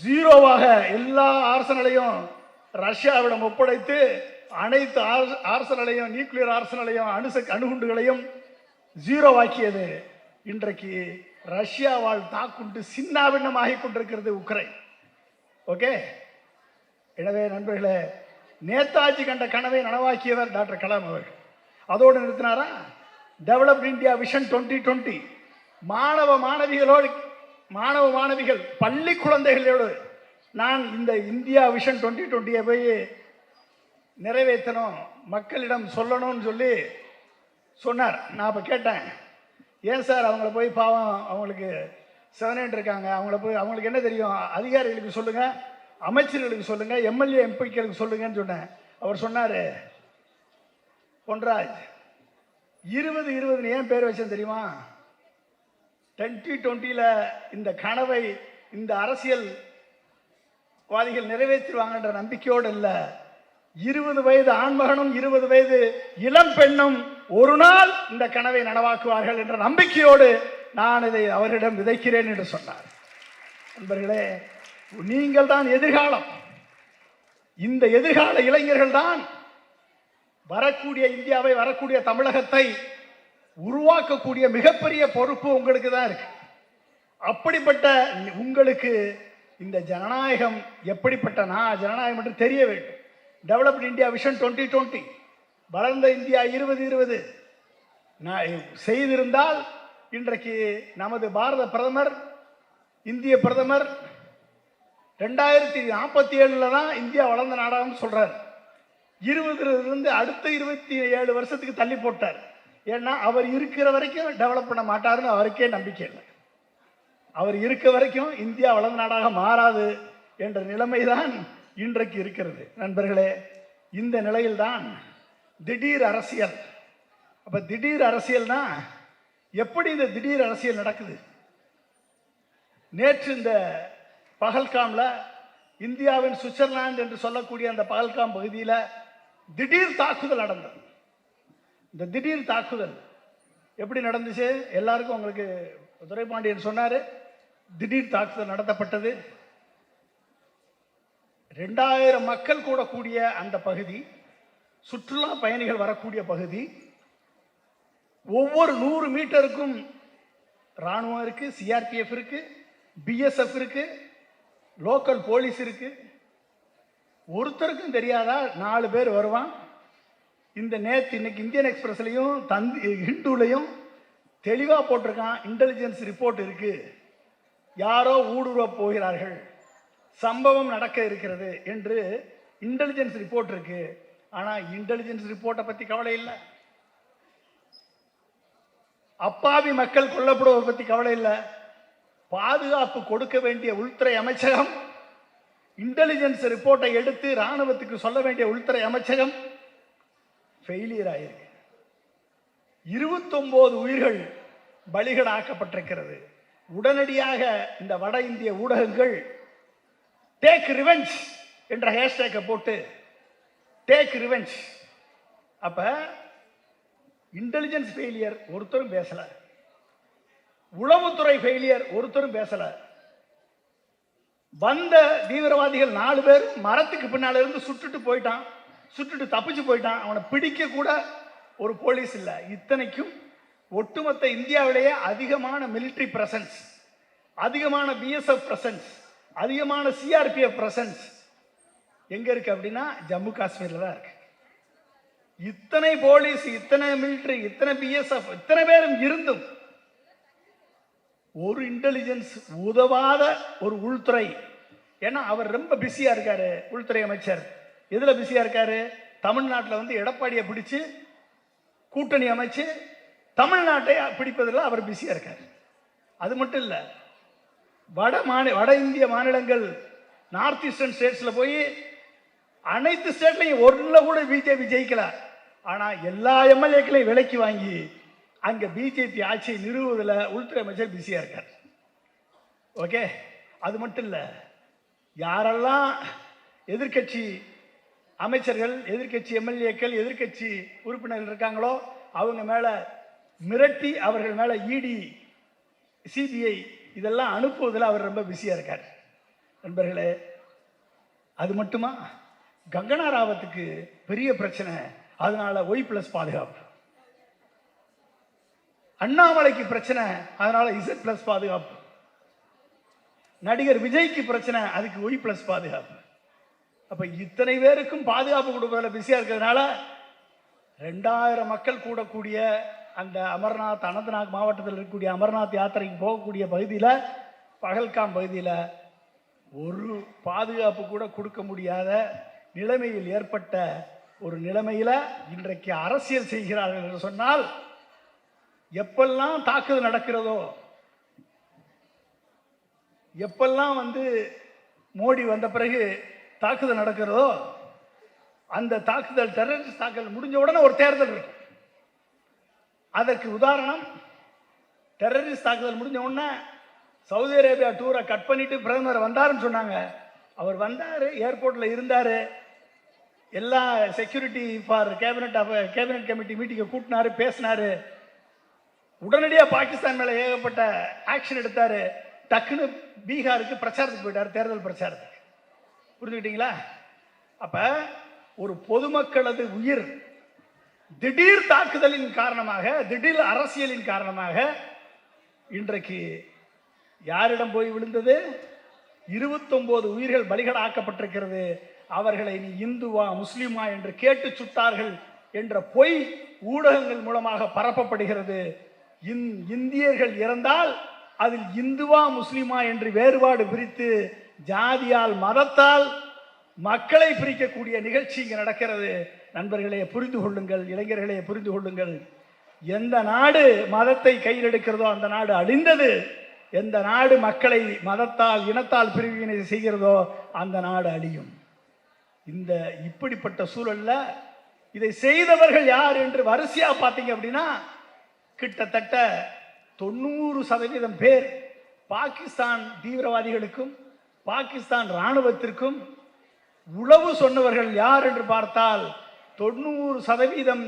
ஜீரோவாக எல்லா ஆர்சனலையும் ரஷ்யாவிடம் ஒப்படைத்து அனைத்து ஆர்சனலையும், நியூக்ளியர் ஆர்சனலையும், அணுகுண்டுகளையும் ஜீரோவாக்கியது. இன்றைக்கு ரஷ்யாவால் தாக்குண்டு சின்னாபின்னமாகி கொண்டிருக்கிறது உக்ரைன். ஓகே, எனவே நண்பர்களே, நேதாஜி கண்ட கனவை நனவாக்கியவர் டாக்டர் கலாம் அவர்கள். அதோடு நிறுத்தினாரா? டெவலப்ட் இந்தியா விஷன் 2020 மாணவ மாணவிகள் பள்ளி குழந்தைகளோடு நான் இந்த இந்தியா விஷன் 2020 போய் நிறைவேற்றணும், மக்களிடம் சொல்லணும்னு சொல்லி சொன்னார். நான் அப்போ கேட்டேன், ஏன் சார் அவங்கள போய், பாவம் அவங்களுக்கு 7 இருக்காங்க, அவங்களுக்கு என்ன தெரியும், அதிகாரிகளுக்கு சொல்லுங்க, அமைச்சர்களுக்கு சொல்லுங்க, MLA MPக்களுக்கு சொல்லுங்கன்னு சொன்னேன். அவர் சொன்னார், பொன்ராஜ் 2020 ஏன் பேர் வச்சேன் தெரியுமா? 2020 இந்த கனவை இந்த அரசியல்வாதிகள் நிறைவேற்றுவாங்கன்ற நம்பிக்கையோடு இல்லை, 20 வயது ஆண்மகனும் 20 வயது இளம் பெண்ணும் ஒரு நாள் இந்த கனவை நனவாக்குவார்கள் என்ற நம்பிக்கையோடு நான் இதை அவரிடம் விதைக்கிறேன் என்று சொன்னார். நண்பர்களே, நீங்கள் தான் எதிர்காலம். இந்த எதிர்கால இளைஞர்கள் தான் வரக்கூடிய இந்தியாவை, வரக்கூடிய தமிழகத்தை உருவாக்கக்கூடிய மிகப்பெரிய பொறுப்பு உங்களுக்கு தான் இருக்கு. அப்படிப்பட்ட உங்களுக்கு இந்த ஜனநாயகம் எப்படிப்பட்ட ஜனநாயகம் என்று தெரிய வேண்டும். டெவலப்ட் இந்தியா விஷன் 2020 வளர்ந்த இந்தியா 2020 செய்திருந்தால் இன்றைக்கு நமது பாரத பிரதமர், இந்திய பிரதமர் 2047 தான் இந்தியா வளர்ந்த நாடாக சொல்றார். 20 அடுத்த 27 வருஷத்துக்கு தள்ளி போட்டார். ஏன்னா அவர் இருக்கிற வரைக்கும் டெவலப் பண்ண மாட்டாருன்னு அவருக்கே நம்பிக்கை இல்லை. அவர் இருக்க வரைக்கும் இந்தியா வளர்ந்த நாடாக மாறாது என்ற நிலைமைதான் இன்றைக்கு இருக்கிறது. நண்பர்களே, இந்த நிலையில்தான் திடீர் அரசியல். அப்ப திடீர் அரசியல்னா எப்படி இந்த திடீர் அரசியல் நடக்குது? நேற்று இந்த பகல்காம்ல இந்தியாவின் சுவிட்சர்லாந்து என்று சொல்லக்கூடிய அந்த பகல்காம் பகுதியில் திடீர் தாக்குதல் நடந்தது. இந்த திடீர் தாக்குதல் எப்படி நடந்துச்சு எல்லாருக்கும் உங்களுக்கு துரைபாண்டியன் சொன்னார். திடீர் தாக்குதல் நடத்தப்பட்டது. 2000 மக்கள் கூடக்கூடிய அந்த பகுதி, சுற்றுலா பயணிகள் வரக்கூடிய பகுதி. ஒவ்வொரு 100 மீட்டருக்கும் ராணுவம் இருக்கு, சிஆர்பிஎஃப் இருக்கு, பிஎஸ்எஃப் இருக்கு, லோக்கல் போலீஸ் இருக்கு. ஒருத்தருக்கும் தெரியாதா 4 பேர் வருவான். இந்த இன்னைக்கு இந்தியன் எக்ஸ்பிரஸ்லையும் ஹிந்துலையும் தெளிவாக போட்டிருக்கான். இன்டெலிஜென்ஸ் ரிப்போர்ட் இருக்கு, யாரோ ஊடுருவ போகிறார்கள், சம்பவம் நடக்க இருக்கிறது என்று இன்டெலிஜென்ஸ் ரிப்போர்ட் இருக்கு. ஆனால் இன்டெலிஜென்ஸ் ரிப்போர்ட்டை பற்றி கவலை இல்லை. அப்பாவி மக்கள் கொல்லப்படுவதை பற்றி கவலை இல்லை. பாதுகாப்பு கொடுக்க வேண்டிய உள்துறை அமைச்சகம் இன்டெலிஜென்ஸ் ரிப்போர்ட்டை எடுத்து ராணுவத்துக்கு சொல்ல வேண்டிய உள்துறை அமைச்சகம் ஃபெயிலியர் ஆயிருக்கு. 29 உயிர்கள் பலிகடாக்கப்பட்டிருக்கிறது. உடனடியாக இந்த வட இந்திய ஊடகங்கள் டேக் ரிவெஞ்ச் என்ற ஹேஷ்டேக்கை போட்டு டேக் ரிவெஞ்ச். அப்ப இன்டெலிஜென்ஸ் ஃபெயிலியர் ஒருத்தரும் பேசல, உளவுத்துறை ஃபெயிலியர் ஒருத்தரும் பேசல. வந்த தீவிரவாதிகள் 4 பேர் மரத்துக்கு பின்னால இருந்து சுட்டுட்டு போயிட்டான், சுட்டுட்டு தப்பிச்சு போயிட்டான். அவனை பிடிக்க கூட ஒரு போலீஸ் இல்லை. இத்தனைக்கும் ஒட்டுமொத்த இந்தியாவிலேயே அதிகமான மிலிட்டரி பிரசன்ஸ், அதிகமான பிஎஸ்எஃப் பிரசன்ஸ், அதிகமான சிஆர்பிஎஃப் பிரசன்ஸ் எங்க இருக்கு அப்படின்னா ஜம்மு காஷ்மீர்ல தான் இருக்கு. இத்தனை போலீஸ், இத்தனை மிலிட்டரி, இத்தனை பிஎஸ்எஃப், இத்தனை பேரும் இருந்தும் ஒரு இன்டெலிஜென்ஸ் உதவாத ஒரு உள்துறை. ஏன்னா அவர் ரொம்ப பிஸியா இருக்காரு. உள்துறை அமைச்சர் எதுல பிஸியா இருக்காரு? தமிழ்நாட்டில் வந்து எடப்பாடியை பிடிச்சு கூட்டணி அமைச்சு தமிழ்நாட்டை பிடிப்பதில் அவர் பிஸியா இருக்காரு. அது மட்டும் இல்ல, வட இந்திய மாநிலங்கள், நார்த் ஈஸ்டர்ன் ஸ்டேட்ஸ்ல போய் அனைத்து ஸ்டேட்லையும் ஒருல கூட பிஜேபி ஜெயிக்கல. ஆனா எல்லா எம்எல்ஏக்களையும் விலைக்கு வாங்கி அங்க பிஜேபி ஆட்சியை நிறுவுவதில் உள்துறை அமைச்சர் பிஸியா இருக்கார். ஓகே, அது மட்டும் இல்ல, யாரெல்லாம் எதிர்கட்சி அமைச்சர்கள், எதிர்கட்சி எம்எல்ஏக்கள், எதிர்கட்சி உறுப்பினர்கள் இருக்காங்களோ அவங்க மேல மிரட்டி அவர்கள் மேல இடி, சிபிஐ இதெல்லாம் அனுப்புவதில் அவர் ரொம்ப பிஸியா இருக்கார். நண்பர்களே, அது மட்டுமா, கங்கனா ராவத்துக்கு பெரிய பிரச்சனை, அதனால Y+ பாதுகாப்பு. அண்ணாமலைக்கு பிரச்சனை, அதனால Z+ பாதுகாப்பு. நடிகர் விஜய்க்கு பிரச்சனை, அதுக்கு Y+ பாதுகாப்பு. அப்ப இத்தனை பேருக்கும் பாதுகாப்பு கொடுப்பதில் பிஸியா இருக்கிறதுனால 2000 மக்கள் கூடக்கூடிய அந்த அமர்நாத், அனந்தநாக் மாவட்டத்தில் இருக்கக்கூடிய அமர்நாத் யாத்திரைக்கு போகக்கூடிய பகுதியில், பகல்காம் பகுதியில் ஒரு பாதுகாப்பு கூட கொடுக்க முடியாத நிலைமையில் ஏற்பட்ட ஒரு நிலைமையில் இன்றைக்கு அரசியல் செய்கிறார்கள் என்று சொன்னால், எப்பெல்லாம் தாக்குதல் நடக்கிறதோ, எப்பெல்லாம் வந்து மோடி வந்த பிறகு தாக்குதல் நடக்கிறதோ, அந்த தாக்குதல், டெரரிஸ்ட் தாக்குதல் முடிஞ்ச உடனே ஒரு தேர்தல் இருக்கு. அதற்கு உதாரணம், டெரரிஸ்ட் தாக்குதல் முடிஞ்ச உடனே சவுதி அரேபியா டூரை கட் பண்ணிட்டு பிரதமர் வந்தாருன்னு சொன்னாங்க. அவர் வந்தாரு, ஏர்போர்ட்ல இருந்தாரு, எல்லா செக்யூரிட்டி ஃபார் கேபினட் கமிட்டி மீட்டிங்கை கூட்டினாரு, பேசினாரு. உடனடியாக பாகிஸ்தான் மேல ஏகப்பட்ட ஆக்ஷன் எடுத்தாரு. டக்குன்னு பீகாருக்கு பிரச்சாரத்துக்கு போயிட்டாரு, தேர்தல் பிரச்சாரத்துக்கு. புரிஞ்சுக்கிட்டீங்களா? அப்ப ஒரு பொதுமக்களது உயிர் திடீர் தாக்குதலின் காரணமாக, திடீர் அரசியலின் காரணமாக இன்றைக்கு யாரிடம் போய் விழுந்தது? 29 உயிர்கள் பலிகடாக்கப்பட்டிருக்கிறது. அவர்களை நீ இந்துவா முஸ்லிமா என்று கேட்டு சுட்டார்கள் என்ற பொய் ஊடகங்கள் மூலமாக பரப்பப்படுகிறது. இந்தியர்கள் இறந்தால் அதில் இந்துவா முஸ்லிமா என்று வேறுபாடு பிரித்து ஜாதியால், மதத்தால் மக்களை பிரிக்கக்கூடிய நிகழ்ச்சி இங்கே நடக்கிறது. நண்பர்களே புரிந்து கொள்ளுங்கள், இளைஞர்களே புரிந்து கொள்ளுங்கள். எந்த நாடு மதத்தை கையில் எடுக்கிறதோ அந்த நாடு அழிந்தது. எந்த நாடு மக்களை மதத்தால், இனத்தால் பிரிவினை செய்கிறதோ அந்த நாடு அழியும். இந்த இப்படிப்பட்ட சூழல்ல இதை செய்தவர்கள் யார் என்று வரிசையா பார்த்தீங்க அப்படின்னா, கிட்டத்தட்ட 90% பேர் பாகிஸ்தான் தீவிரவாதிகளுக்கும் பாகிஸ்தான் இராணுவத்திற்கும் உளவு சொன்னவர்கள் யார் என்று பார்த்தால் 90%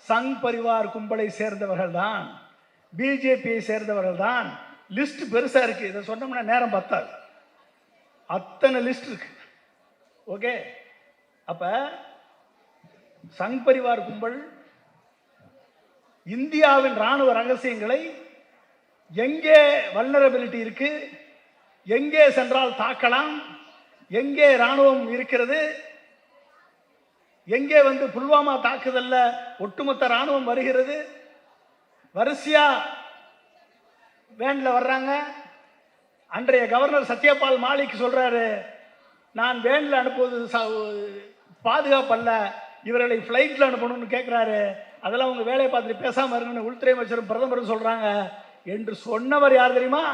சங் பரிவார் கும்பலை சேர்ந்தவர்கள் தான், பிஜேபியை சேர்ந்தவர்கள் தான். லிஸ்ட் பெருசா இருக்கு, இதை சொன்னோம்னா நேரம் பத்தாது, அத்தனை லிஸ்ட் இருக்கு. ஓகே, அப்ப சங் பரிவார் கும்பல் இந்தியாவின் ராணுவ ரகசியங்களை எங்கே வல்னரபிலிட்டி இருக்கு, எங்கே சென்றால் தாக்கலாம், எங்கே ராணுவம் இருக்கிறது, எங்கே புல்வாமா தாக்குதல்ல ஒட்டுமொத்த ராணுவம் வருகிறது, வரிசையா வேன்ல வர்றாங்க. அன்றைய கவர்னர் சத்யபால் மாலிக் சொல்றாரு, நான் வேன்ல அனுப்புவது பாதுகாப்பு அல்ல, இவர்களை பிளைட்ல அனுப்பணும்னு கேட்கிறாரு. அதெல்லாம் உங்க வேலையை பார்த்துட்டு பேசாம இருக்கணும்னு உள்துறை அமைச்சரும் பிரதமரும் சொல்றாங்க என்று சொன்னவர் யார் தெரியுமா?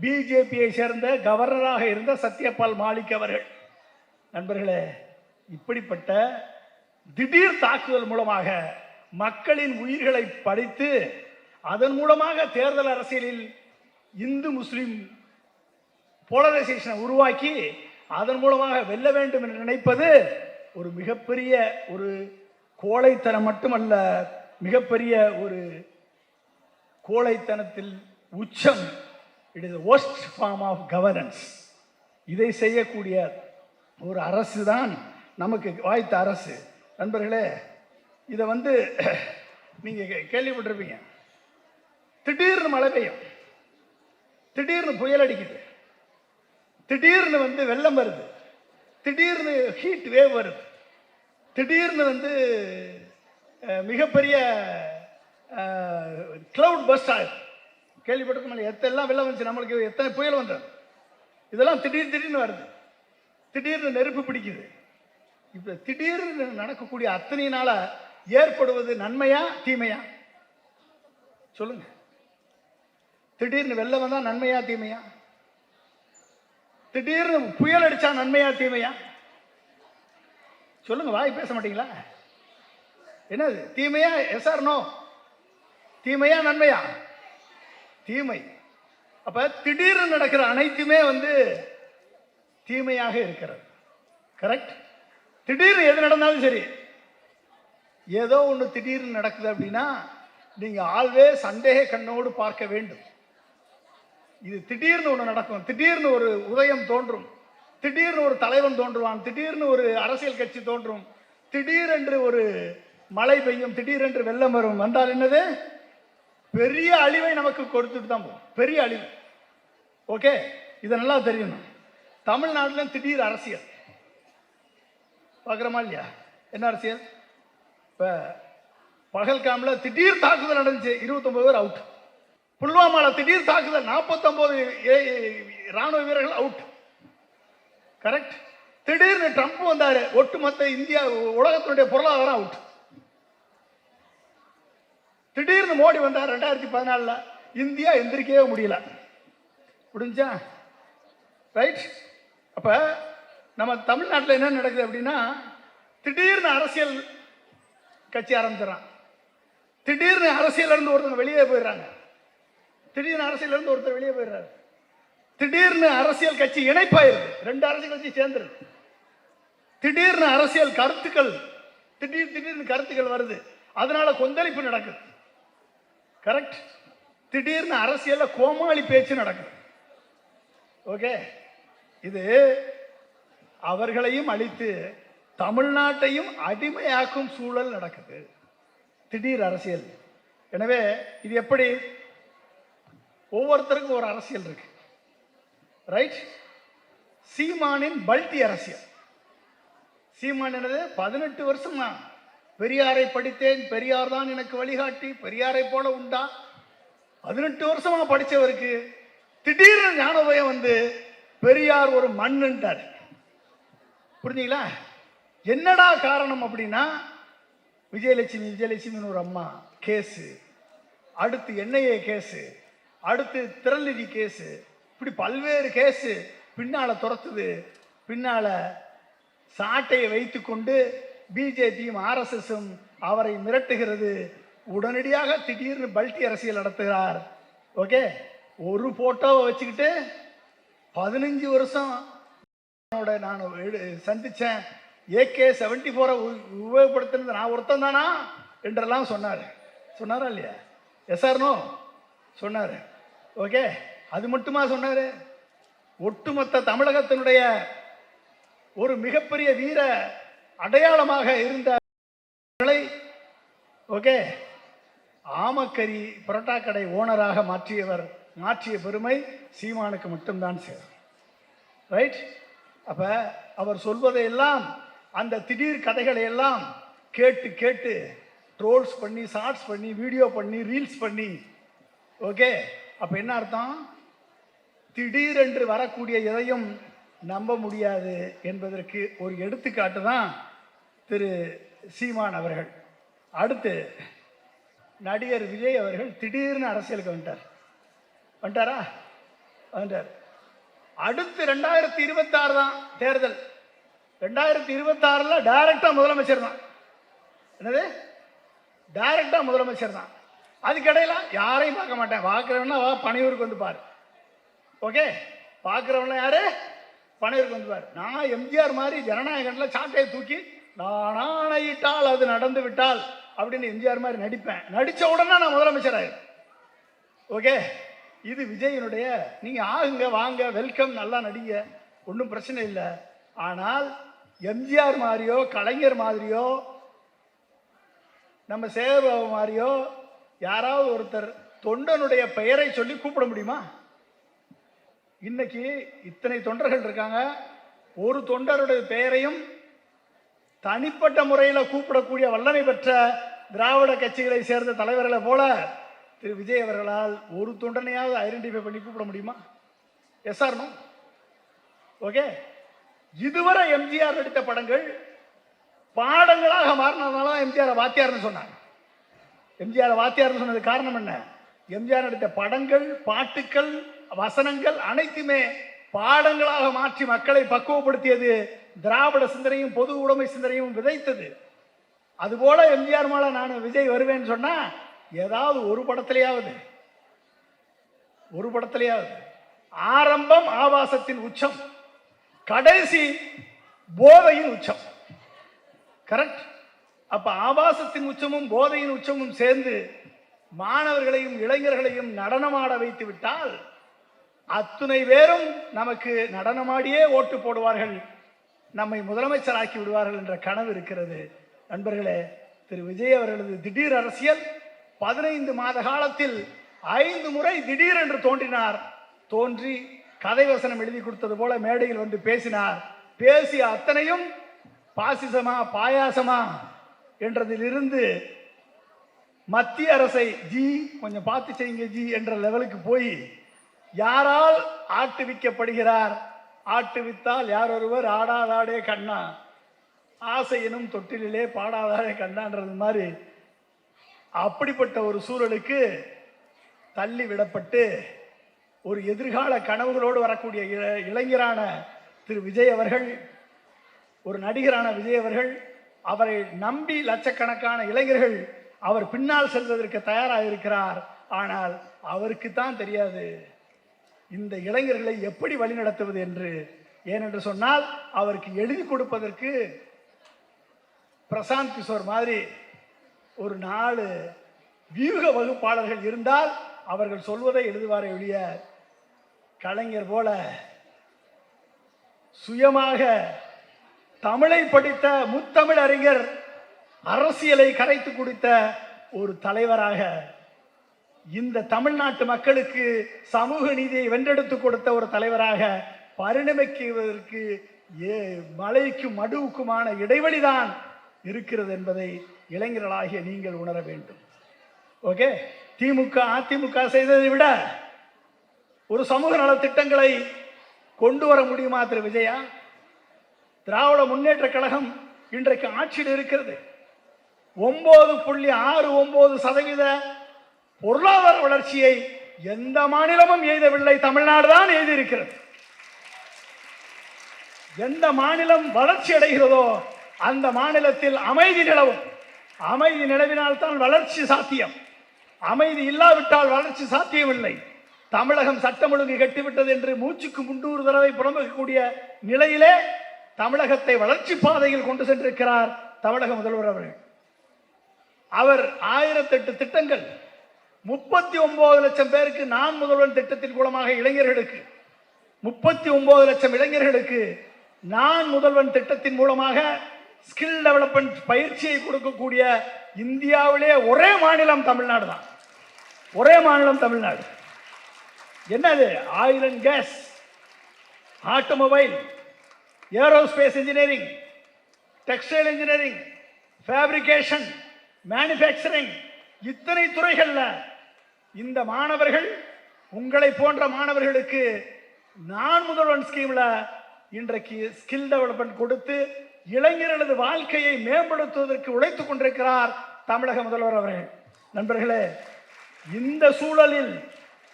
பிஜேபியை சேர்ந்த கவர்னராக இருந்த சத்யபால் மாலிக் அவர்கள். நண்பர்களே, இப்படிப்பட்ட திடீர் தாக்குதல் மூலமாக மக்களின் உயிர்களை பறித்து அதன் மூலமாக தேர்தல் அரசியலில் இந்து முஸ்லிம் போலரைசேஷனை உருவாக்கி அதன் மூலமாக வெல்ல வேண்டும் என்று நினைப்பது ஒரு மிகப்பெரிய ஒரு கோழைத்தனம் மட்டுமல்ல, மிகப்பெரிய ஒரு கோழைத்தனத்தில் உச்சம். It is worst form of governance. இதை செய்யக்கூடிய ஒரு அரசு தான் நமக்கு வாய்த்த அரசு. நண்பர்களே, இதை நீங்க கேள்விப்பட்டிருப்பீங்க. திடீர்னு மழை பெய்யும், திடீர்னு புயல் அடிக்குது, திடீர்னு வெள்ளம் வருது, திடீர்னு ஹீட் வேவ் வருது, திடீர்னு மிகப்பெரிய கிளவுட் பஸ்ட் ஆகுது. கேள்விப்பட்டிருக்கோம், எத்தெல்லாம் வெள்ளம் வந்துச்சு, நம்மளுக்கு எத்தனை புயல் வந்தது, இதெல்லாம் திடீர்னு வருது, திடீர்னு நெருப்பு பிடிக்குது. இப்ப திடீர்னு நடக்கக்கூடிய அத்தனையினால ஏற்படுவது நன்மையா தீமையா சொல்லுங்க? திடீர்னு வெள்ளம் வந்தா நன்மையா தீமையா? திடீர்னு புயல் அடிச்சா நன்மையா தீமையா சொல்லுங்க? வாய் பேச மாட்டீங்களா? என்னது தீமையா? Yes or no? தீமையா நன்மையா? தீமை. அப்ப திடீர்னு நடக்கிற அனைத்துமே தீமையாக இருக்கிறது. கரெக்ட்? திடீர்னு எது நடந்தாலும் சரி, ஏதோ ஒன்று திடீர்னு நடக்குது அப்படின்னா நீங்க ஆல்வேஸ் சந்தேக கண்ணோடு பார்க்க வேண்டும். இது திடீர்னு ஒன்று நடக்கும், திடீர்னு ஒரு உதயம் தோன்றும், திடீர்னு ஒரு தலைவன் தோன்றுவான், திடீர்னு ஒரு அரசியல் கட்சி தோன்றும், திடீரென்று ஒரு மழை பெய்யும், திடீரென்று வெள்ளம் வரும். வந்தால் என்னது? பெரிய அழிவை நமக்கு கொடுத்துட்டு தான் போகும், பெரிய அழிவு. ஓகே, இதை நல்லா தெரியணும். தமிழ்நாட்டில் திடீர் அரசியல் பார்க்குறோமா இல்லையா? என்ன அரசியல்? இப்போ பகல்காம்ல திடீர் தாக்குதல் நடந்துச்சு, 29 பேர் அவுட். புல்வாமால திடீர் தாக்குதல், 49 ராணுவ வீரர்கள் அவுட். கரெக்ட்? திடீர்னு ட்ரம்ப் வந்தாரு, ஒட்டுமொத்த இந்தியா உலகத்தினுடைய பொருளாதாரம் அவுட். திடீர்னு மோடி வந்தார் 2014, இந்தியா எந்திரிக்கவே முடியல. முடிஞ்சா? ரைட்? அப்ப நம்ம தமிழ்நாட்டில் என்ன நடக்குது அப்படின்னா, திடீர்னு அரசியல் கட்சி ஆரம்பிச்சிடறான், திடீர்னு அரசியல் இருந்து ஒருத்தங்க வெளியே போயிடுறாங்க, திடீர்னு அரசியல் இருந்து ஒருத்தர் வெளியே போயிடுறாரு, திடீர்னு அரசியல் கட்சி இணைப்பாயிருது, 2 அரசியல் கட்சி சேர்ந்துருது, திடீர்னு அரசியல் கருத்துக்கள் திடீர்னு கருத்துக்கள் வருது, அதனால கொந்தளிப்பு நடக்குது. கரெக்ட்? திடீர்னு அரசியல்ல கோமாளி பேச்சு நடக்குது. ஓகே, இது அவர்களையும் அழித்து தமிழ்நாட்டையும் அடிமையாக்கும் சூழல் நடக்குது, திடீர் அரசியல். எனவே இது எப்படி? ஒவ்வொருத்தருக்கும் ஒரு அரசியல் இருக்கு. ரைட்? சீமானின் பல்டி அரசியல். சீமான் என்னது? 18 வருஷம் நான் பெரியாரை படித்தேன், பெரியார் தான் எனக்கு வழிகாட்டி, பெரியாரை போல உண்டா? 18 வருஷமா படித்தவருக்கு திடீர்னு ஞானோதயம் பெரியார் ஒரு மண்ணுன்றார். புரிஞ்சுங்களா? என்னடா காரணம் அப்படின்னா, விஜயலட்சுமின்னு ஒரு அம்மா கேஸு, அடுத்து என்ஐஏ கேஸு, அடுத்து திரள்நிதி கேஸு, இப்படி பல்வேறு கேஸு பின்னால துரத்துது. பின்னால சாட்டையை வைத்துக்கொண்டு பிஜேபியும் ஆர்எஸ்எஸும் அவரை மிரட்டுகிறது. உடனடியாக திடீர்னு பல்டி அரசியல் நடத்துகிறார். ஓகே, ஒரு போட்டோவை வச்சுக்கிட்டு 15 வருஷம் நான் சந்திச்சேன், AK-74 உபயோகப்படுத்தினது நான் ஒருத்தன் தானா என்றெல்லாம் சொன்னாரா இல்லையா? எஸ்ஆர்னோ சொன்னார். ஓகே, அது மட்டுமா சொன்னார்? ஒட்டுமொத்த தமிழகத்தினுடைய ஒரு மிகப்பெரிய வீர அடையாளமாக இருந்த ஓகே ஆமக்கரி பரோட்டா கடை ஓனராக மாற்றிய பெருமை சீமானுக்கு மட்டும்தான் சேரும். ரைட்? அப்ப அவர் சொல்வதையெல்லாம், அந்த திடீர் கதைகளை எல்லாம் கேட்டு கேட்டு ட்ரோல்ஸ் பண்ணி, ஷார்ட்ஸ் பண்ணி, வீடியோ பண்ணி, ரீல்ஸ் பண்ணி, ஓகே, அப்ப என்ன அர்த்தம்? திடீரென்று வரக்கூடிய எதையும் நம்ப முடியாது என்பதற்கு ஒரு எடுத்துக்காட்டு தான் திரு சீமான் அவர்கள். அடுத்து நடிகர் விஜய் அவர்கள் திடீர்னு அரசியலுக்கு வந்துட்டாரா? வந்துட்டார். அடுத்து 2026 தான் தேர்தல். 2026 டைரக்டா முதலமைச்சர் தான். என்னது? டைரக்டா முதலமைச்சர் தான். அதுக்கிடையில யாரையும் பார்க்க மாட்டேன். பார்க்கிறவனா பனையூருக்கு வந்து பாரு. ஓகே, பார்க்கிறவனா யாரு? பனையூருக்கு வந்து பாரு. நான் எம்ஜிஆர் மாதிரி ஜனநாயகன்ல சாட்டையை தூக்கி நான் ஆணையிட்டால் அது நடந்து விட்டால் அப்படின்னு எம்ஜிஆர் மாதிரி நடிப்பேன். நடிச்ச உடனே நான் முதலமைச்சர் ஆயிரு. ஓகே, இது விஜயனுடைய, நீங்க ஆகுங்க, வாங்க, வெல்கம், நல்லா நடிங்க, ஒன்றும் பிரச்சனை இல்லை. ஆனால் எம்ஜிஆர் மாதிரியோ, கலைஞர் மாதிரியோ, நம்ம சேகர்பாபு மாதிரியோ யாராவது ஒருத்தர் தொண்டனுடைய பெயரை சொல்லி கூப்பிட முடியுமா? இன்னைக்கு இத்தனை தொண்டர்கள் இருக்காங்க. ஒரு தொண்டருடைய பெயரையும் தனிப்பட்ட முறையில் கூப்பிடக்கூடிய வல்லமை பெற்ற திராவிட கட்சிகளை சேர்ந்த தலைவர்களை போல திரு விஜய் அவர்களால் ஒரு தொண்டனையாவது ஐடென்டிஃபை பண்ணி கூப்பிட முடியுமா? S or no? ஓகே, இதுவரை எம்ஜிஆர் நடித்த படங்கள் பாடங்களாக மாறினதுனால எம்ஜிஆர் வாத்தியார்னு சொன்னாங்க. எம்ஜிஆர் வாத்தியார்னு சொன்னது காரணம் என்ன? எம்ஜிஆர் நடித்த படங்கள், பாட்டுக்கள், வசனங்கள் அனைத்துமே பாடங்களாக மாற்றி மக்களை பக்குவப்படுத்தியது. திராவிட சிந்தனையும் பொது உடைமை சிந்தனையும் விதைத்தது. அதுபோல எம்ஜிஆர் மேல நான் விஜய் வருவேன்னு சொன்னா ஏதாவது ஒரு படத்திலேயாவது ஆரம்பம் ஆபாசத்தின் உச்சம், கடைசி போதையின் உச்சம். கரெக்ட்? அப்ப ஆபாசத்தின் உச்சமும் போதையின் உச்சமும் சேர்ந்து மாணவர்களையும் இளைஞர்களையும் நடனமாட வைத்து விட்டால் அத்துணை பேரும் நமக்கு நடனமாடியே ஓட்டு போடுவார்கள், நம்மை முதலமைச்சராக்கி விடுவார்கள் என்ற கனவு இருக்கிறது. நண்பர்களே, திரு விஜய் அவர்களது திடீர் அரசியல் 15 மாத காலத்தில் 5 முறை திடீர் என்று தோன்றி கதை வசனம் எழுதி கொடுத்தது போல மேடையில் வந்து பேசினார். பேசிய அத்தனையும் பாசிசமா பாயாசமா என்றதிலிருந்து மத்திய அரசை ஜி கொஞ்சம் பார்த்து செய்யுங்க ஜி என்ற லெவலுக்கு போய் யாரால் ஆட்டுவிக்கப்படுகிறார்? ஆட்டுவித்தால் யார் ஒருவர் ஆடாதாடே கண்ணா, ஆசை எனும் தொட்டிலே பாடாதாடே கண்ணான்றது மாதிரி அப்படிப்பட்ட ஒரு சூழலுக்கு தள்ளி விடப்பட்டு ஒரு எதிர்கால கனவுகளோடு வரக்கூடிய இளைஞரான திரு விஜய் அவர்கள், ஒரு நடிகரான விஜய் அவர்கள், அவரை நம்பி லட்சக்கணக்கான இளைஞர்கள் அவர் பின்னால் செல்வதற்கு தயாராக இருக்கிறார். ஆனால் அவருக்கு தான் தெரியாது இந்த இளைஞர்களை எப்படி வழிநடத்துவது என்று. ஏனென்று சொன்னால் அவருக்கு எழுதி கொடுப்பதற்கு பிரசாந்த் கிஷோர் மாதிரி ஒரு 4 வியூக வகுப்பாளர்கள் இருந்தால் அவர்கள் சொல்வதை எழுதுவாரே ஒழிய கலைஞர் போல சுயமாக தமிழை படித்த முத்தமிழ் அறிஞர் அரசியலை கரைத்து குடித்த ஒரு தலைவராக, இந்த தமிழ்நாட்டு மக்களுக்கு சமூக நீதியை வென்றெடுத்து கொடுத்த ஒரு தலைவராக பரிணமிக்குவதற்கு மலைக்கும் மடுவுக்குமான இடைவெளிதான் இருக்கிறது என்பதை இளைஞர்களாகிய நீங்கள் உணர வேண்டும். ஓகே, திமுக அதிமுக செய்ததை விட ஒரு சமூக நல திட்டங்களை கொண்டு வர முடியுமா திரு விஜயா? திராவிட முன்னேற்ற கழகம் இன்றைக்கு ஆட்சியில் இருக்கிறது. 9.69% பொருளாதார வளர்ச்சியை எந்த மாநிலமும் எய்தவில்லை, தமிழ்நாடு தான் எய்திருக்கிறது. எந்த மாநிலம் வளர்ச்சி அடைகிறதோ அந்த மாநிலத்தில் அமைதி நிலவும். அமைதி நிலவினால்தான் வளர்ச்சி சாத்தியம். அமைதி இல்லாவிட்டால் வளர்ச்சி சாத்தியமில்லை. தமிழகம் சட்டம் ஒழுங்கு கட்டிவிட்டது என்று மூச்சுக்கு 300 தடவை புறம்பக்கூடிய நிலையிலே தமிழகத்தை வளர்ச்சி பாதையில் கொண்டு சென்றிருக்கிறார் தமிழக முதல்வர் அவர்கள். அவர் 1008 திட்டங்கள், 39 லட்சம் பேருக்கு நான் முதல்வன் திட்டத்தின் மூலமாக இளைஞர்களுக்கு 39 லட்சம் இளைஞர்களுக்கு நான் முதல்வன் திட்டத்தின் மூலமாக ஸ்கில் டெவலப்மெண்ட் பயிற்சியை கொடுக்கக்கூடிய இந்தியாவிலே ஒரே மாநிலம் தமிழ்நாடு தான். ஒரே மாநிலம் தமிழ்நாடு. என்னது? Oil and gas, automobile, aerospace engineering, textile engineering, fabrication, manufacturing, இத்தனை துறைகள்ல இந்த மாணவர்கள், உங்களை போன்ற மாணவர்களுக்கு நான் முதல்வன் ஸ்கீம்ல இன்றைக்கு ஸ்கில் டெவலப்மெண்ட் கொடுத்து இளைஞர்களது வாழ்க்கையை மேம்படுத்துவதற்கு உழைத்துக் கொண்டிருக்கிறார் தமிழக முதல்வர் அவர்கள். நண்பர்களே, இந்த சூழலில்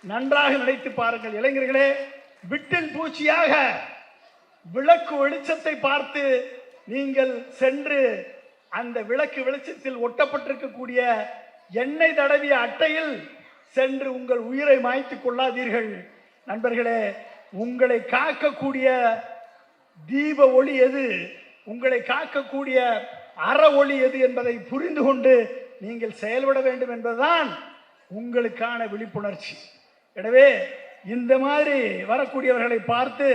நன்றாக நினைத்து பாருங்கள். இளைஞர்களே, விட்டில் பூச்சியாக விளக்கு வெளிச்சத்தை பார்த்து நீங்கள் சென்று அந்த விளக்கு வெளிச்சத்தில் ஒட்டப்பட்டிருக்கக்கூடிய எண்ணெய் தடவிய அட்டையில் சென்று உங்கள் உயிரை மாய்த்துக் கொள்ளாதீர்கள். நண்பர்களே, உங்களை காக்கக்கூடிய தீப ஒளி எது, உங்களை காக்கக்கூடிய அற ஒளி எது என்பதை புரிந்து கொண்டு நீங்கள் செயல்பட வேண்டும் என்பதுதான் உங்களுக்கான விழிப்புணர்ச்சி. எனவே இந்த மாதிரி வரக்கூடியவர்களை பார்த்து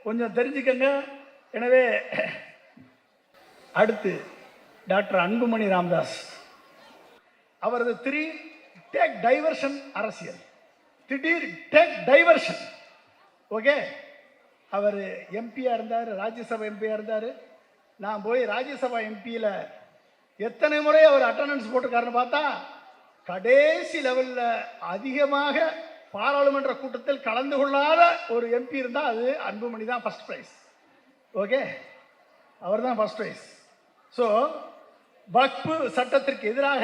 கொஞ்சம் தெரிஞ்சுக்கங்க. எனவே அடுத்து டாக்டர் அன்புமணி ராமதாஸ் அவரது டேக் டைவர்ஷன் அரசியல், திடீர் டேக் டைவர்ஷன். ஓகே, அவர் எம்பியா இருந்தார், ராஜ்யசபா எம்பியா இருந்தார். நான் போய் ராஜ்யசபா எம்பியில் எத்தனை முறை அவர் அட்டண்டன்ஸ் போட்டிருக்காருன்னு பார்த்தா, கடைசி லெவலில் அதிகமாக பாராளுமன்ற கூட்டத்தில் கலந்து கொள்ளாத ஒரு எம்பி இருந்தால் அது அன்புமணி தான் ஃபர்ஸ்ட் ப்ரைஸ். ஓகே, அவர் தான் ஃபர்ஸ்ட் ப்ரைஸ். ஸோ வக்ஃபு சட்டத்திற்கு எதிராக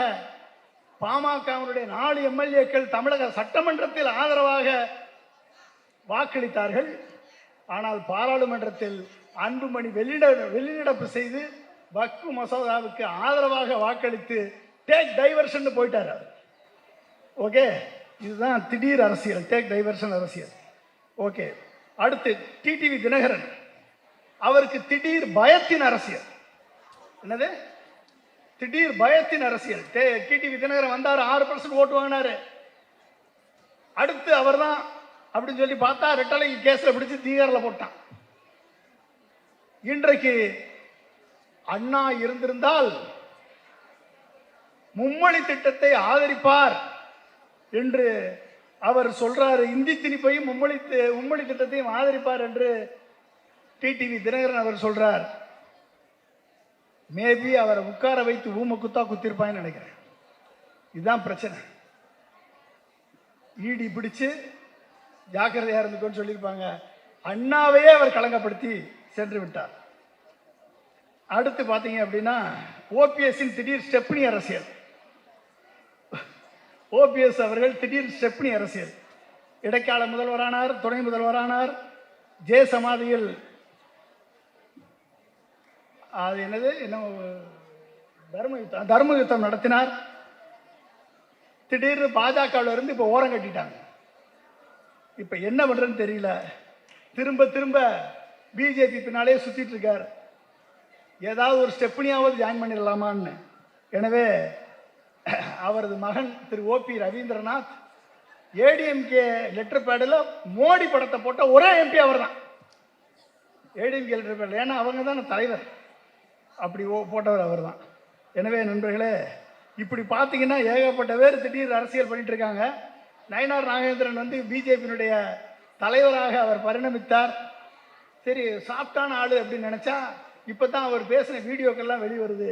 பாமகவினுடைய 4 எம்எல்ஏக்கள் தமிழக சட்டமன்றத்தில் ஆதரவாக வாக்களித்தார்கள். ஆனால் பாராளுமன்றத்தில் அன்புமணி வெளிநடப்பு செய்து வக்ஃபு மசோதாவுக்கு ஆதரவாக வாக்களித்து டேக் டைவர்ஷன் போயிட்டார். ஓகே, இதுதான் திடீர் அரசியல், டேக் டைவர்ஷன் அரசியல். ஓகே, அடுத்து டிடிவி தினகரன், அவருக்கு திடீர் பயத்தின் அரசியல். என்னது? திடீர் பயத்தின் அரசியல். டிடிவி தினகரன் வந்தார், 6% ஓட்டு வாங்கினாரு. அடுத்து அவர் தான் அப்படின்னு சொல்லி பார்த்தா ரெட்டலை கேஸ்ல பிடிச்சு தீகாரில் போட்டான். இன்றைக்கு அண்ணா இருந்திருந்தால் மும்மொழி திட்டத்தை ஆதரிப்பார் என்று அவர் சொல்றாரு. இந்தி திணிப்பையும் மும்மொழி திட்டத்தையும் ஆதரிப்பார் என்று டிடிவி தினகரன் அவர் சொல்றார். மேபி அவரை உட்கார வைத்து ஊம குத்தா குத்திருப்பான்னு நினைக்கிறேன். இதுதான் பிரச்சனை. ஈடி பிடிச்சு ஜாக்கிரதையா இருந்துக்கோன்னு சொல்லியிருப்பாங்க. அண்ணாவையே அவர் களங்கப்படுத்தி சென்று விட்டார். அடுத்து பார்த்தீங்க அப்படின்னா ஓபிஎஸ்ஸின் திடீர் ஸ்டெப்னி அரசியல். ஓபிஎஸ் அவர்கள் திடீர் ஸ்டெப்னி அரசியல். இடைக்கால முதல்வரானார், துணை முதல்வரானார், ஜே சமாதியில் அது என்னது தர்ம யுத்தம் நடத்தினார். திடீர்னு பாஜகவில் இருந்து இப்போ ஓரம் கட்டிட்டாங்க. இப்போ என்ன பண்றதுன்னு தெரியல. திரும்ப திரும்ப பிஜேபி பின்னாலே சுத்திட்டு இருக்கார். ஏதாவது ஒரு ஸ்டெப்னியாவது ஜாயின் பண்ணிடலாமான்னு. எனவே அவரது மகன் திரு ஓபி ரவீந்திரநாத் ஏடிஎம்கே லெட்டர் பேடில் மோடி படத்தை போட்ட ஒரே எம்பி அவர் தான். ஏடிஎம்கே லெட்டர் பேடில், ஏன்னா அவங்க தான் தலைவர், அப்படி போட்டவர் அவர் தான். எனவே நண்பர்களே, இப்படி பார்த்தீங்கன்னா ஏகப்பட்ட பேர் திடீர் அரசியல் பண்ணிட்டு இருக்காங்க. நயினார் நாகேந்திரன் வந்து பிஜேபியினுடைய தலைவராக அவர் பரிணமித்தார். சரி, சாஃப்டான ஆளு அப்படின்னு நினைச்சா இப்போ தான் அவர் பேசின வீடியோக்கெல்லாம் வெளிவருது.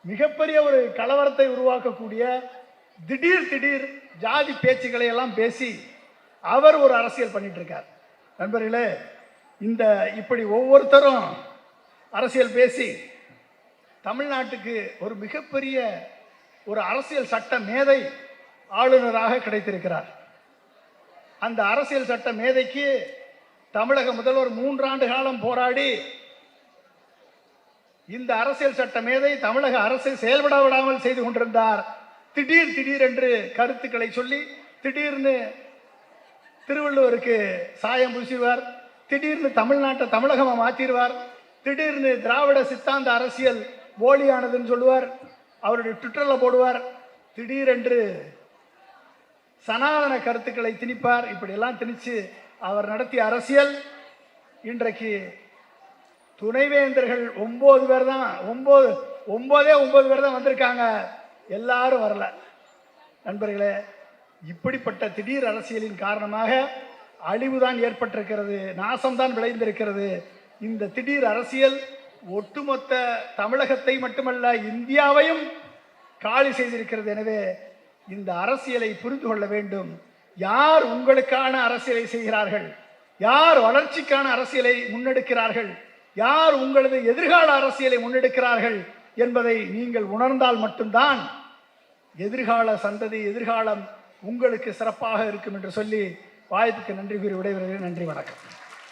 மிகப்பெரிய ஒரு கலவரத்தை உருவாக்கக்கூடிய திடீர் ஜாதி பேச்சுக்களை எல்லாம் பேசி அவர் ஒரு அரசியல் பண்ணிட்டு இருக்கார். நண்பர்களே, இந்த இப்படி ஒவ்வொருத்தரும் அரசியல் பேசி தமிழ்நாட்டுக்கு ஒரு மிகப்பெரிய ஒரு அரசியல் சட்ட மேதை ஆளுநராக கிடைத்திருக்கிறார். அந்த அரசியல் சட்ட மேதைக்கு தமிழக முதல்வர் 3 ஆண்டு காலம் போராடி இந்த அரசியல் சட்ட மேதை தமிழக அரசை செயல்பட விடாமல் செய்து கொண்டிருந்தார். திடீர் என்று கருத்துக்களை சொல்லி திடீர்னு திருவள்ளுவருக்கு சாயம் பூசிடுவார், திடீர்னு தமிழ்நாட்டை தமிழகமாக மாற்றிடுவார், திடீர்னு திராவிட சித்தாந்த அரசியல் போலியானதுன்னு சொல்லுவார், அவருடைய ட்விட்டரில் போடுவார், திடீரென்று சனாதன கருத்துக்களை திணிப்பார். இப்படியெல்லாம் திணிச்சு அவர் நடத்திய அரசியல் இன்றைக்கு துணைவேந்தர்கள் 9 பேர் தான், 9 பேர் தான் வந்திருக்காங்க, எல்லாரும் வரல. நண்பர்களே, இப்படிப்பட்ட திடீர் அரசியலின் காரணமாக அழிவுதான் ஏற்பட்டிருக்கிறது, நாசம்தான் விளைந்திருக்கிறது. இந்த திடீர் அரசியல் ஒட்டுமொத்த தமிழகத்தை மட்டுமல்ல இந்தியாவையும் காலி செய்திருக்கிறது. எனவே இந்த அரசியலை புரிந்து கொள்ள வேண்டும். யார் உங்களுக்கான அரசியலை செய்கிறார்கள், யார் வளர்ச்சிக்கான அரசியலை முன்னெடுக்கிறார்கள், யார் உங்களது எதிர்கால அரசியலை முன்னெடுக்கிறார்கள் என்பதை நீங்கள் உணர்ந்தால் மட்டும்தான் எதிர்கால சந்ததி, எதிர்காலம் உங்களுக்கு சிறப்பாக இருக்கும் என்று சொல்லி வாய்ப்புக்கு நன்றி கூறி விடைபெறுகிறேன். நன்றி, வணக்கம்.